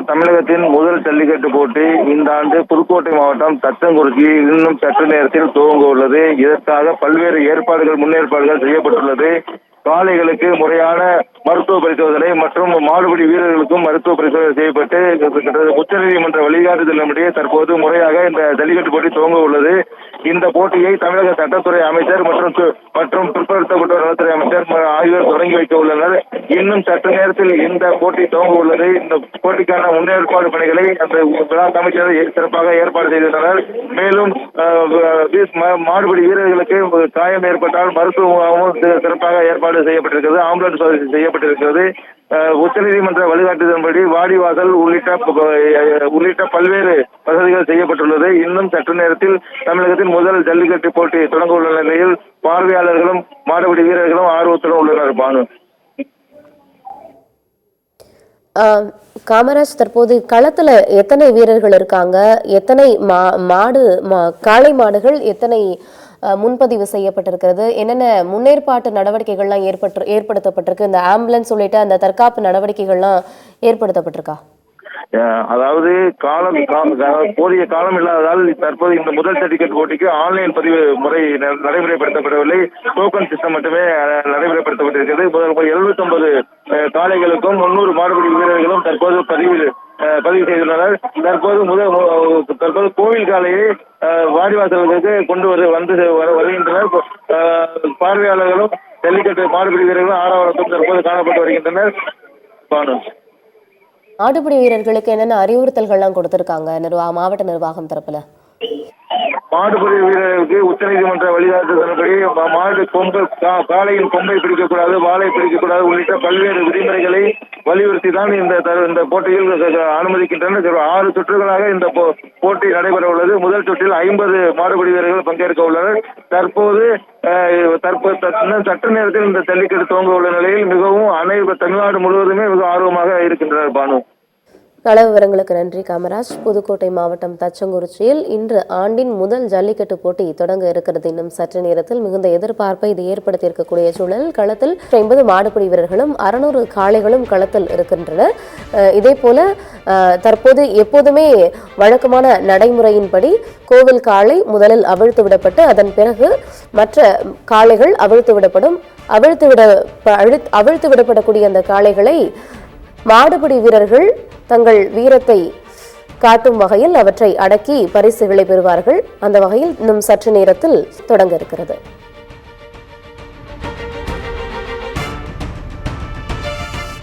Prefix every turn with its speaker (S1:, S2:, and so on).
S1: தமிழகத்தின் முதல் ஜல்லிக்கட்டு போட்டி இந்த ஆண்டு புதுக்கோட்டை மாவட்டம் தச்சங்குறிச்சியில் இன்னும் சற்று நேரத்தில் துவங்க உள்ளது. இதற்காக பல்வேறு முன்னேற்பாடுகள் செய்யப்பட்டுள்ளது. காளைகளுக்கு முறையான மருத்துவ பரிசோதனை மற்றும் மாடுபிடி வீரர்களுக்கும் மருத்துவ பரிசோதனை செய்யப்பட்டு உச்சநீதிமன்ற வழிகாட்டுதலின்படி தற்போது முறையாக இந்த ஜல்லிக்கட்டு போட்டி துவங்க உள்ளது. இந்த போட்டியை தமிழக சட்டத்துறை அமைச்சர் மற்றும் பிற்படுத்தப்பட்டோர் நலத்துறை அமைச்சர் ஆகியோர் தொடங்கி வைக்க உள்ளனர். இன்னும் சற்று நேரத்தில் இந்த போட்டி துவங்க உள்ளது. இந்த போட்டிக்கான முன்னேற்பாடு பணிகளை அந்த விழா அமைச்சர் சிறப்பாக ஏற்பாடு செய்துள்ளனர். மேலும் மாடுபிடி வீரர்களுக்கு காயம் ஏற்பட்டால் மருத்துவ முகாமும் சிறப்பாக ஏற்பாடு செய்யப்பட்டிருக்கிறது. ஆம்புலன்ஸ் வசதி செய்யப்பட்டிருக்கிறது. உச்சநீதிமன்ற வழிகாட்டுதலின்படி வாடிவாசல் உள்ளிட்ட பல்வேறு வசதிகள் செய்யப்பட்டுள்ளது. இன்னும் சற்று நேரத்தில் தமிழகத்தின் முதல் ஜல்லிக்கட்டு போட்டி தொடங்க உள்ள நிலையில் பார்வையாளர்களும் மாடுபிடி வீரர்களும் ஆர்வத்துடன் உள்ளனர். பானு.
S2: காமராஜ், தற்போது களத்துல எத்தனை வீரர்கள் இருக்காங்க? எத்தனை காளை மாடுகள் எத்தனை முன்பதிவு செய்யப்பட்டிருக்கிறது? என்னென்ன முன்னேற்பாட்டு நடவடிக்கைகள்லாம் ஏற்படுத்தப்பட்டிருக்கு? இந்த ஆம்புலன்ஸ் உள்ளிட்ட அந்த தற்காப்பு நடவடிக்கைகள்லாம் ஏற்படுத்தப்பட்டிருக்கா?
S1: அதாவது போதிய காலம் இல்லாததால் தற்போது இந்த முதல் ஜல்லிக்கட்டு போட்டிக்கு ஆன்லைன் பதிவு முறை நடைமுறைப்படுத்தப்படவில்லை. டோக்கன் சிஸ்டம் மட்டுமே நடைமுறைப்படுத்தப்பட்டிருக்கிறது. 79 காளைகளுக்கும் 300 மாடுபிடி வீரர்களும் தற்போது பதிவு செய்துள்ளனர். தற்போது கோவில் காளையை வாடிவாசலுக்கு கொண்டு வருகின்றனர். பார்வையாளர்களும் ஜல்லிக்கட்டு மாடுபிடி வீரர்களும் ஆரவாரத்தும் தற்போது காணப்பட்டு வருகின்றனர்.
S2: மாடுபிடி வீரர்களுக்கு என்னென்ன அறிவுறுத்தல்கள்லாம் கொடுத்திருக்காங்க மாவட்ட நிர்வாகம் தரப்புல?
S1: மாடுபிடி வீரர்களுக்கு உச்சநீதிமன்ற வழிகாட்டுதலின்படி காளையின் கொம்பை பிடிக்கக்கூடாது, வாளை பிடிக்கக்கூடாது உள்ளிட்ட பல்வேறு விதிமுறைகளை வலியுறுத்தி தான் இந்த போட்டியில் அனுமதிக்கின்றனர். 6 சுற்றுகளாக இந்த போட்டி நடைபெற உள்ளது. முதல் சுற்றில் 50 மாடுபிடி வீரர்கள் பங்கேற்க உள்ளனர். தற்போது சற்று நேரத்தில் இந்த ஜல்லிக்கட்டு துவங்க உள்ள நிலையில் தமிழ்நாடு முழுவதுமே மிக ஆர்வமாக இருக்கின்றனர். பானு.
S2: கள விவரங்களுக்கு நன்றி காமராஜ். புதுக்கோட்டை மாவட்டம் தச்சங்குறிச்சியில் இன்று ஆண்டின் முதல் ஜல்லிக்கட்டு போட்டி தொடங்க இருக்கிறது. இன்னும் சற்று நேரத்தில் மிகுந்த எதிர்பார்ப்பை இது ஏற்படுத்தியிருக்கக்கூடிய சூழல் களத்தில் 50 மாடுபிடி வீரர்களும் 600 காளைகளும் களத்தில் இருக்கின்றனர். இதே போல தற்போது எப்போதுமே வழக்கமான நடைமுறையின்படி கோவில் காளை முதலில் அவிழ்த்து விடப்பட்டு அதன் பிறகு மற்ற காளைகள் அவிழ்த்து விடப்படக்கூடிய அந்த காளைகளை மாடுபிடி வீரர்கள் தங்கள் வீரத்தை காட்டும் வகையில் அவற்றை அடக்கி பரிசுகளை பெறுவார்கள். அந்த வகையில் இன்னும் சற்று நேரத்தில் தொடங்க இருக்கிறது.